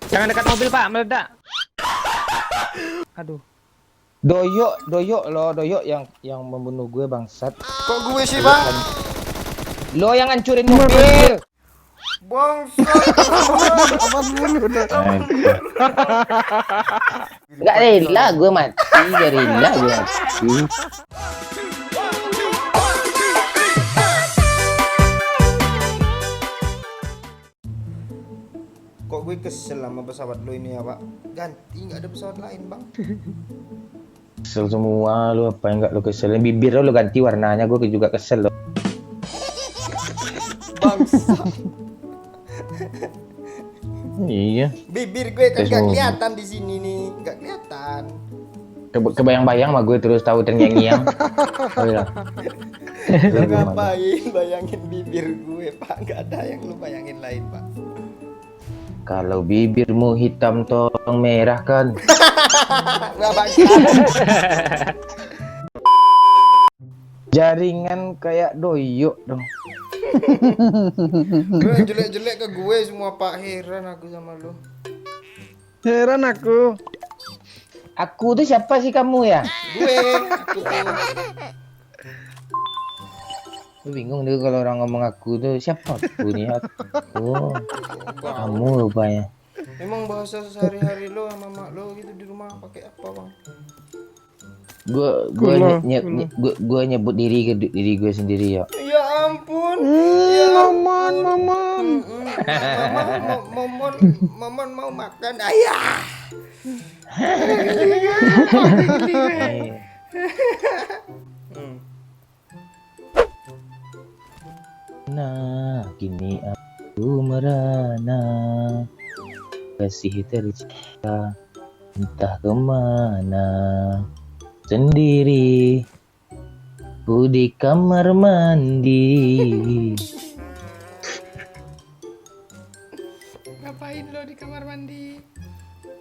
Jangan dekat mobil Pak, meledak. Aduh. Doyok lo yang membunuh gue bangsat. Kok gue sih bang? Lo yang hancurin mobil. Bangsat. Gak rela gue mati, gak rela gue mati. Kok gue kesel sama pesawat lo ini ya pak? Ganti, nggak ada pesawat lain bang. Kesel semua lu, apa yang gak lu keselin? Bibir lo ganti warnanya, gue juga kesel lo. Bangsat. Iya. Bibir gue kan Tes nggak mobil. kelihatan di sini nih, nggak kelihatan. Kebayang-bayang mah gue terus tahu terngiang-ngiang. Oh iya. Lo ngapain bayangin bibir gue pak? Nggak ada yang lo bayangin lain pak. Kalau bibirmu hitam tolong merah kan? Nggak bangsat. Jaringan kayak doyok dong. Lo yang jelek-jelek ke gue semua pak, heran aku sama lo. Heran aku. Aku tuh siapa sih kamu ya? Aku tuh. Lu bingung deh kalau orang ngomong aku tuh siapa aku nih? Aku. Kamu rupanya. Emang bahasa sehari-hari lo sama mak lo gitu di rumah pakai apa bang? Gue nyebut diri gue sendiri ya. Ya ampun. Maman. Momon mau makan ayah. Nah, kini aku merana kasih tercipta entah kemana sendiri ku di kamar mandi. Ngapain lo di kamar mandi?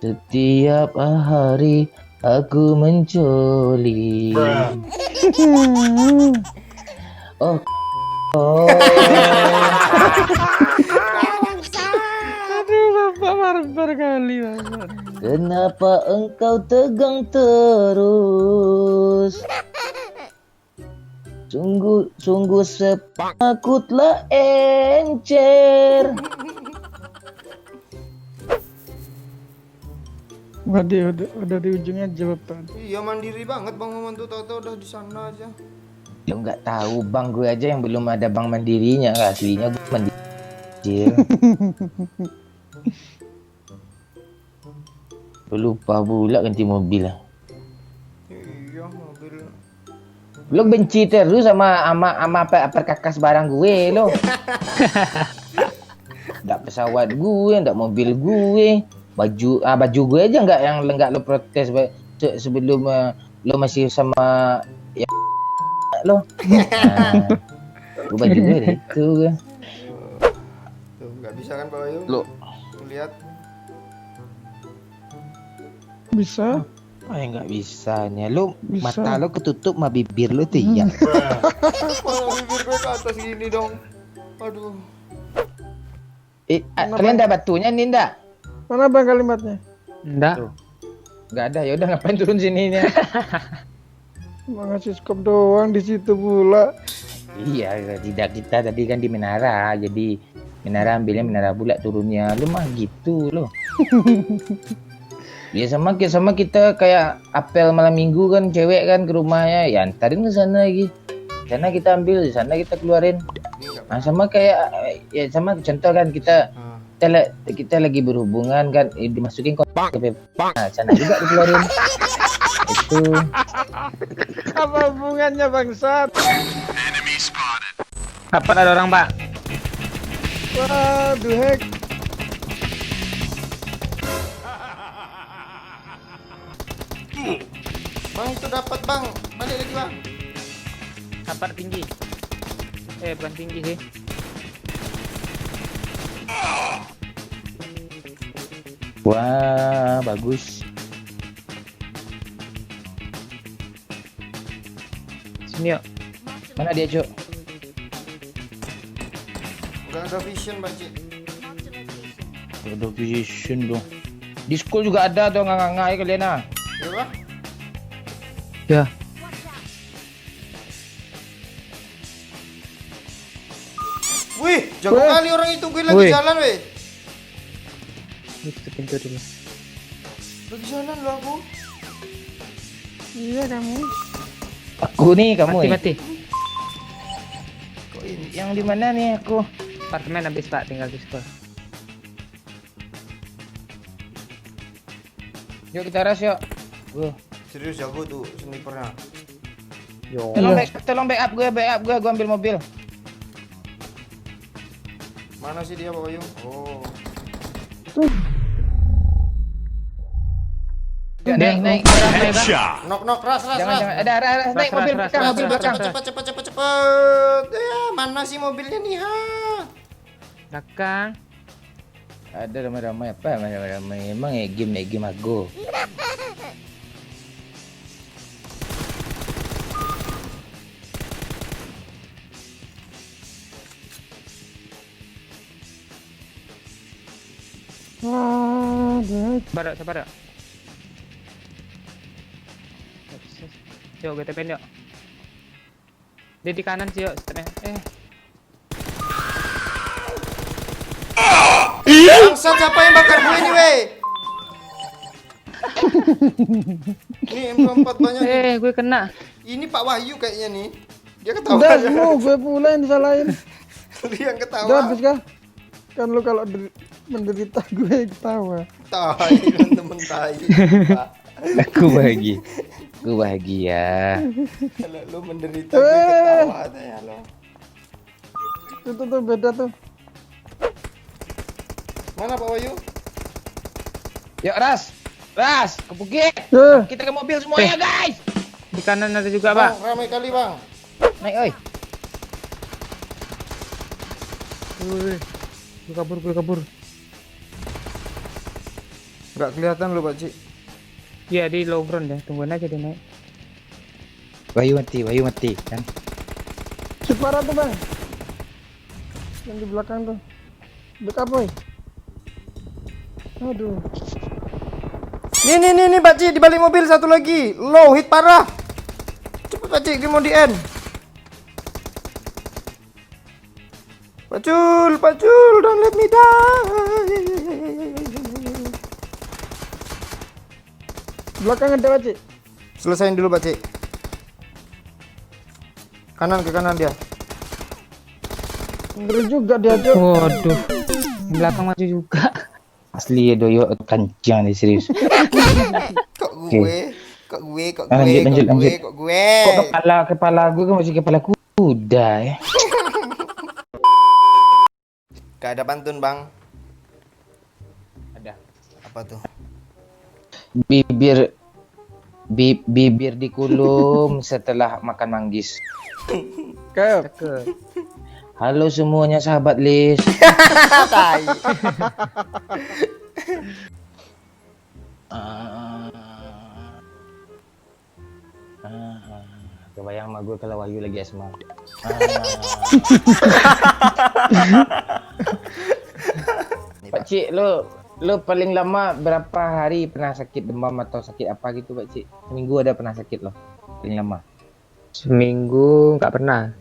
Setiap hari aku mencoli. Oh, oh. Aduh, bapak barbar kali bapak. Kenapa engkau tegang terus? Sungguh sepakutlah encer. Waduh, udah di ujungnya jawaban. Iya mandiri banget bang Momon tuh, tahu-tahu udah di sana aja. Lo nggak tahu bang, gue aja yang belum ada bank mandirinya, aslinya gue mandiri. Lu lupa pula ganti mobil lah. Iya mobil. Lo benci terus sama perkakas barang gue lo. Nggak pesawat gue, nggak mobil gue, baju gue aja nggak lo protes sebelum lo masih sama ya lo. Nah, gue baju gue deh itu. Tuh nggak bisa kan Pak Bayu? Lo Lihat. Bisa? oh ya nggak bisanya lo, Bisa. mata lo ketutup sama bibir lo tuh ya. Malah bibir gue ke atas gini dong. Aduh. Kalian ada batunya nih ndak? Mana bang kalimatnya? Enggak. Nggak ada, ya udah ngapain turun sininya? Mau ngasih skop doang di situ pula. Iya, tidak, kita tadi kan di menara, jadi menara ambilnya menara bulat turunnya. Lu mah gitu lo. Ya sama kita kayak apel malam minggu kan, cewek kan ke rumahnya, ya antarin ke sana lagi. Di sana kita ambil, di sana kita keluarin. Nah, sama kayak ya sama contoh kan kita lagi berhubungan kan, dimasukin kotak ke nah, sana juga dikeluarin. Itu Apa hubungannya bangsat? Kapan ada orang Pak? Waduh hek. Bang itu dapat bang. Balik lagi bang. Kapan tinggi? Bukan tinggi sih. wah bagus. Sini yuk. Mana dia, Cuk? Udah ada vision Pak Cik. Ada position dong. Di school juga ada tuh nggak kalian ah. Ya, Pak? Ya. Wih, jago Weh. kali orang itu. Gue lagi Wih. jalan, weh. Itu pintu dulu. Lagi jalan lo aku. Iya kamu. Aku nih kamu. Mati nih. mati. Kok ini? Yang di mana nih aku? Apartemen habis Pak, tinggal di sekolah. Yuk kita ras yuk. Serius jago tuh snipernya. Yo. Tolong backup gue ambil mobil. Mana sih dia, Pak Bayu? Oh. Yuk, naik. Nok ras. Jangan. Ada naik mobil ras, belakang, ras, mobil ras, belakang. ras. Cepet. Ya, mana sih mobilnya nih, ha? Belakang. Ada ramai-ramai apa? Ramai-ramai. Emang game aku. Ada. Sabar. Yuk, kita pen yuk. Dia di kanan sih yuk, stepnya. Bangsat, siapa yang bakar gue ini, weh? Ini M24 banyak nih. Gue kena. Ini Pak Wahyu kayaknya nih. Dia Udah ketawa. semua gue pula yang disalahin. Dia yang Udah ketawa. habis kah? Kan lu kalau menderita gue ketawa. Tai, temen tai. Pak. Aku bahagia. Kalau lu menderita gue ketawa aja ya lo. Itu tuh beda tuh. Mana Pak Wahyu? Yuk ras, ke bukit. Kita ke mobil semuanya guys. Di kanan ada juga, Pak. Bang, ramai kali, Bang. Naik oi. Wih. Gue kabur. Enggak kelihatan lu, Pak Cik. Iya, di low ground ya. Tungguin aja dia naik. Wahyu mati kan. Si parah tuh bang. Yang di belakang tuh. Backup boy. Aduh. Nih, Pak Cik, di balik mobil satu lagi. Low hit parah. Cepet Pak Cik, dia mau di end. Pacul, don't let me die. Belakang ada Pak. Selesain dulu Pak Cik. Ke kanan dia. Ngeri juga dia tuh. Waduh. Belakang maju juga. Asli ya doyo kencang nih serius. Kok gue? Lanjut. Kok gue? Kok kepala gue kan masih kepala kuda ya. Gak ada pantun, Bang. Ada. Apa tuh? Bibir dikulum setelah makan manggis. Kayak Halo semuanya sahabat Lis. Tai. Kebayang sama gue kalau Wahyu lagi asma. Pak Cik, lo paling lama berapa hari pernah sakit demam atau sakit apa gitu Pak Cik? Seminggu ada pernah sakit lo? Paling lama? Seminggu nggak pernah.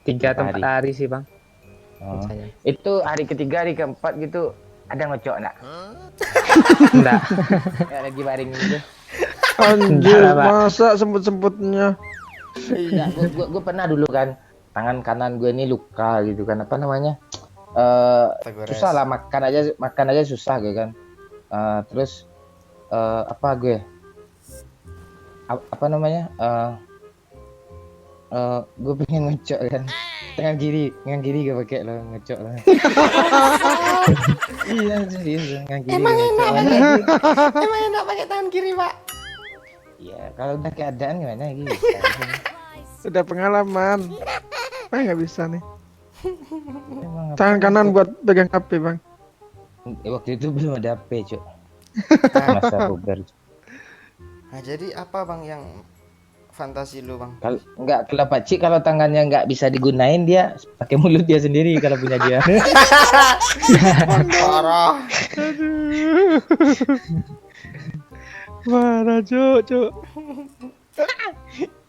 3 atau 4 Hari. hari sih, Bang. Oh. Biasanya. Itu hari ketiga, hari keempat gitu ada ngocok enggak? Enggak. Ya, lagi baring gitu. anjir, Enggak, Pak. masa sempet-sempetnya. Iya, gue pernah dulu kan tangan kanan gue ini luka gitu kan, apa namanya? Tegores. Susah lah makan aja susah gue kan. Terus apa gue? Apa namanya? Gue pengen ngocok kan. Tangan kiri gue pakai lo ngocok lo. Iya serius tangan kiri. Emang ngocok. enak pakai tangan kiri, Pak. Iya, kalau udah keadaan gimana gitu. Sudah pengalaman. Nggak bisa nih. Emang apa- Tangan kanan buat pegang HP bang. waktu itu belum ada HP, Cuk. Masa puber. Nah, jadi apa Bang yang fantasi lu bang. Enggak, kalau Pakcik kalau tangannya nggak bisa digunain dia pakai mulut dia sendiri kalau punya dia. Parah. Parah, Cuk.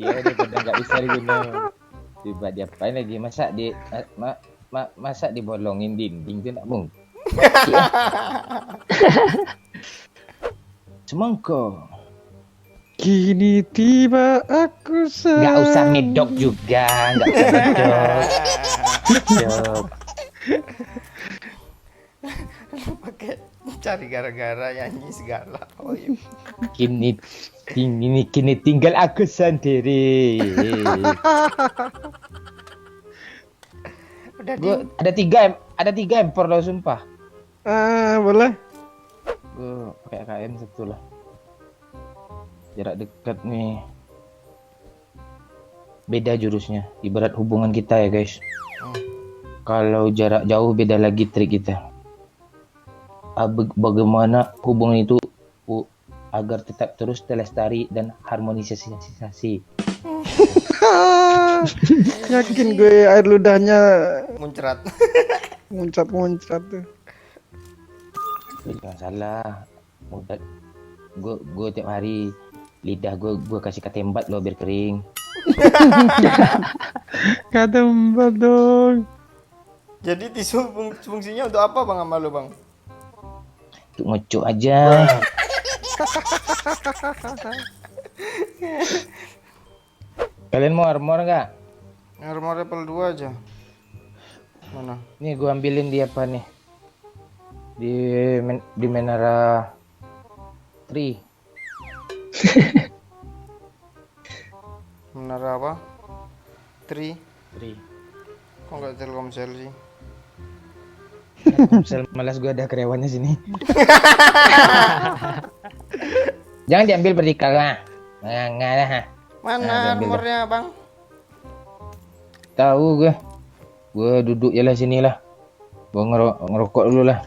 Iya daripada nggak bisa digunain. Tiba dia apain lagi masa dibolongin dinding itu nak mungkin. Semangka. Kini tiba aku Nggak usah medok juga, nggak usah medok. Pakai cari gara-gara nyanyi segala. Oh iya. Kini tinggal aku sendiri. Udah Gua ada tiga empor loh sumpah. Boleh. Gua pakai KM satu lah. Jarak dekat nih. Beda jurusnya. Ibarat hubungan kita ya guys. Kalau jarak jauh beda lagi trik kita. Bagaimana hubungan itu agar tetap terus terlestari dan harmonisasi. Yakin gue air ludahnya muncrat. muncrat tuh. Jangan salah. Mudah. Gue tiap hari lidah gue kasih ketembat loh biar kering. Ketempat dong. Jadi tisu fungsinya untuk apa bang sama lu bang? Untuk ngocok aja. Kalian mau armor nggak? Armor level 2 aja. Mana? Nih gue ambilin di apa nih? Di Menara 3. Menara apa? 3. 3. Kok nggak Telkomsel sih? Telkomsel malas gue ada karyawannya sini. Jangan diambil berdikal lah. Nggak lah. Mana diambil armornya bang? Tahu gue. Gue duduk ya lah sini lah. Gue ngerokok dulu lah.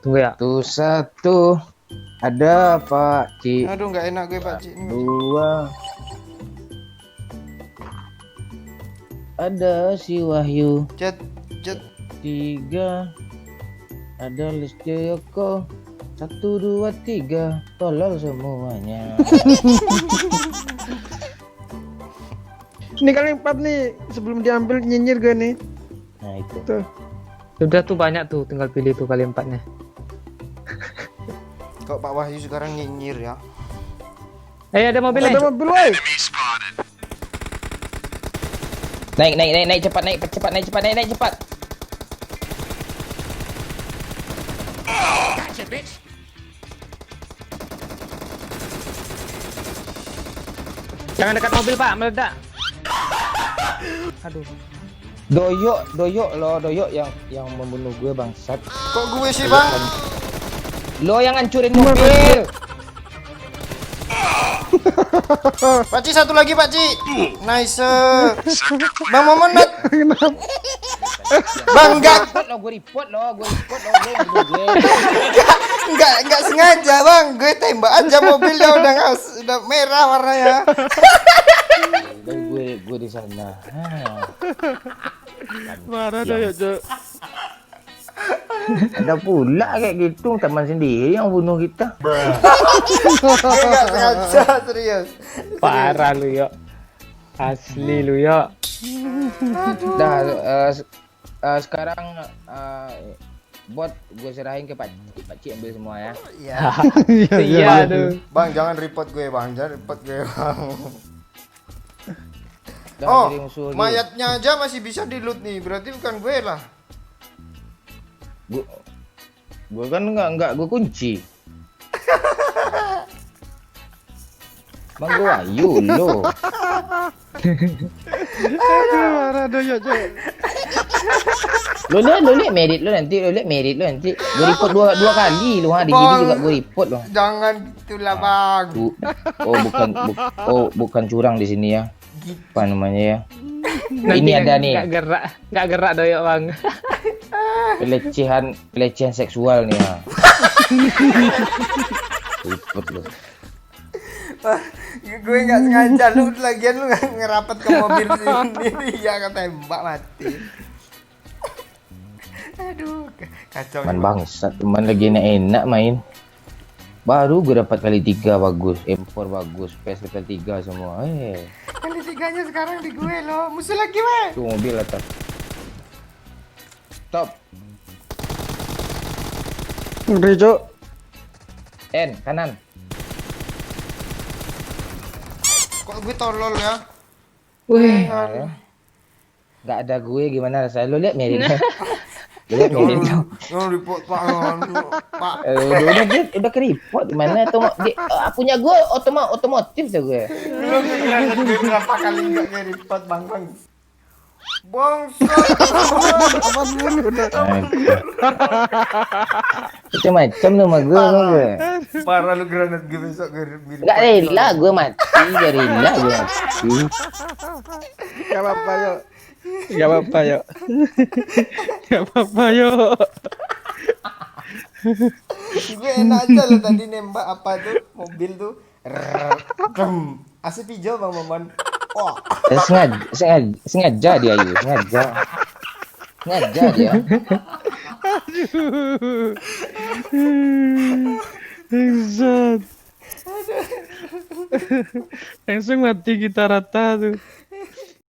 Tunggu ya. Tuh satu. Ada Pak Ci. Aduh nggak enak gue Pak Ci. Dua. Ada si Wahyu. Jet. 3. Ada Lestioko. 1, 2, 3. Tolol semuanya. Ini kali 4 nih, sebelum diambil nyinyir gue nih. Nah itu. Tuh. Sudah tuh banyak tuh, tinggal pilih tuh kali 4-nya. Kok Pak Wahyu sekarang nyinyir ya? Ada mobil nih. Ada mobil, woy. Naik cepat, naik cepat. Jangan dekat mobil Pak, meledak. Aduh. Doyok yang membunuh gue bangsat. Kok gue sih bang? Lo yang ngancurin mobil. Pak Ci satu lagi Pak Ci. Nice. Bang Momon mat. Bang enggak. Gue report lo. Enggak sengaja bang. Gue tembak aja mobilnya udah merah warnanya. Dan gue di sana. Marah dah ya, Cuk. Ada pula kayak gitu teman sendiri yang bunuh kita. Enggak sengaja serius. Parah lu yo. Asli lu yo. Sekarang bot gue serahin ke Pak Ci ambil semua ya. Iya. Iya tuh. Bang jangan report gue bang. Bang. Jangan Oh, jadi musuh lagi. mayatnya aja masih bisa di loot nih. Berarti bukan gue lah. Gue kan enggak gue kunci. Bang gue Wahyu lo. Marah dah ya, Cuk. Lo lihat merit lo nanti. Gue report dua kali lo di Bang. sini juga gue report lo. Jangan itulah bang. Bukan curang di sini ya. Apa namanya ya? Nanti Ini ada nih. Nggak gerak doyok bang. pelecehan seksual nih ya. Report lo. Gue nggak sengaja, lu lagian lu nggak ngerapat ke mobil sendiri ya, ketembak mati. Aduh, kacau. Man bangsat, teman lagi enak main. Baru gue dapat kali 3 bagus, M4 bagus, PS level 3 semua. Kali 3-nya sekarang di gue loh. Musuh lagi, weh. Tuh mobil atas. Stop. Udah cok. N kanan. Kok gue tolol ya? Wih, Gak ada gue gimana rasanya? Lo lihat mirip. Lo lihat mirip. Jangan report Pak. Pak. Udah ke report gimana tuh punya gue otomotif tuh gue. Belum ngeliat gue berapa kali nggak nge-report bang. Bangsat. Apaan dulu udah. Macam-macam nama gue. Parah lu granat gue besok gue mirip. Gak rela gue mati, gak rela gue mati. Gak apa-apa yuk. Gak apa-apa yuk. Gak apa-apa yuk. Gue enak aja lo tadi nembak apa tuh mobil tuh. Asap hijau bang Maman. Wah. Sengaja dia yuk, sengaja dia. Bangsat. Langsung mati kita rata tuh.